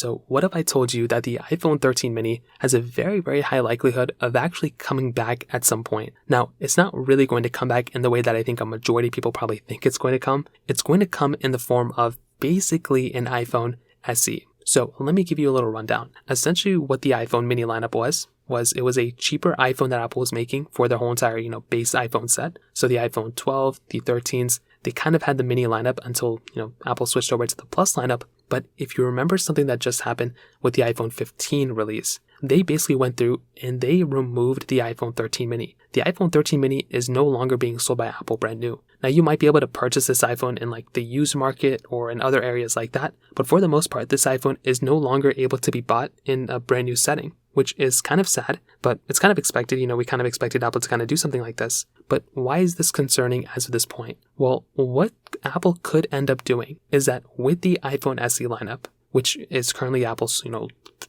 So what if I told you that the iPhone 13 mini has a very, very high likelihood of actually coming back at some point? Now, it's not really going to come back in the way that I think a majority of people probably think it's going to come. It's going to come in the form of basically an iPhone SE. So let me give you a little rundown. Essentially what the iPhone mini lineup was it was a cheaper iPhone that Apple was making for their whole entire, base iPhone set. So the iPhone 12, the 13s, they kind of had the mini lineup until, Apple switched over to the Plus lineup. But if you remember something that just happened with the iPhone 15 release, they basically went through and they removed the iPhone 13 mini. The iPhone 13 mini is no longer being sold by Apple brand new. Now you might be able to purchase this iPhone in like the used market or in other areas like that, but for the most part, this iPhone is no longer able to be bought in a brand new setting, which is kind of sad, but it's kind of expected. We kind of expected Apple to kind of do something like this. But why is this concerning as of this point? Well, what Apple could end up doing is that with the iPhone SE lineup, which is currently Apple's,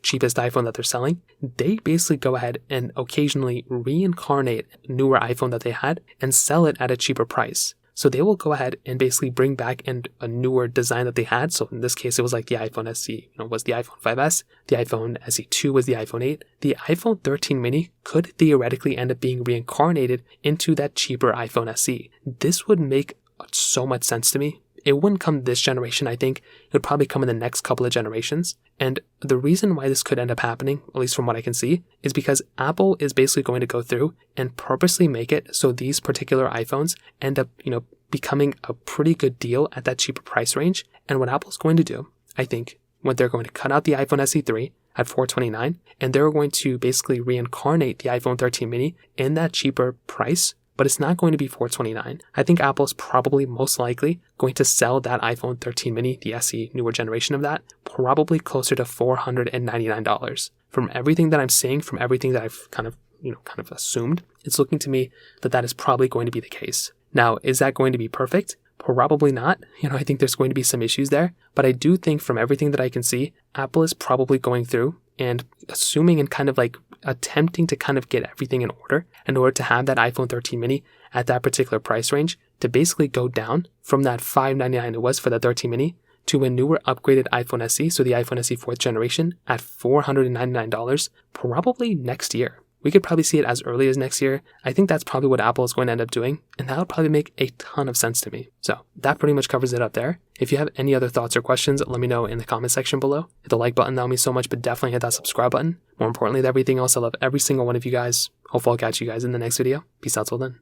cheapest iPhone that they're selling, they basically go ahead and occasionally reincarnate a newer iPhone that they had and sell it at a cheaper price. So they will go ahead and basically bring back a newer design that they had. So in this case, it was like the iPhone SE, was the iPhone 5S. The iPhone SE2 was the iPhone 8. The iPhone 13 mini could theoretically end up being reincarnated into that cheaper iPhone SE. This would make so much sense to me. It wouldn't come this generation, I think. It would probably come in the next couple of generations. And the reason why this could end up happening, at least from what I can see, is because Apple is basically going to go through and purposely make it so these particular iPhones end up, becoming a pretty good deal at that cheaper price range. And what Apple's going to do, I think, when they're going to cut out the iPhone SE3 at $429, and they're going to basically reincarnate the iPhone 13 mini in that cheaper price, but it's not going to be $429. I think Apple's probably most likely going to sell that iPhone 13 mini, the SE newer generation of that, probably closer to $499. From everything that I'm seeing, from everything that I've kind of assumed, it's looking to me that is probably going to be the case. Now, is that going to be perfect? Probably not. I think there's going to be some issues there, but I do think from everything that I can see, Apple is probably going through and assuming and kind of like attempting to kind of get everything in order to have that iPhone 13 mini at that particular price range to basically go down from that $599 it was for the 13 mini to a newer upgraded iPhone SE, so the iPhone SE 4th generation at $499 probably next year. We could probably see it as early as next year. I think that's probably what Apple is going to end up doing, and that would probably make a ton of sense to me. So that pretty much covers it up there. If you have any other thoughts or questions, let me know in the comment section below. Hit the like button, that would mean so much, but definitely hit that subscribe button. More importantly than everything else, I love every single one of you guys. Hopefully I'll catch you guys in the next video. Peace out till then.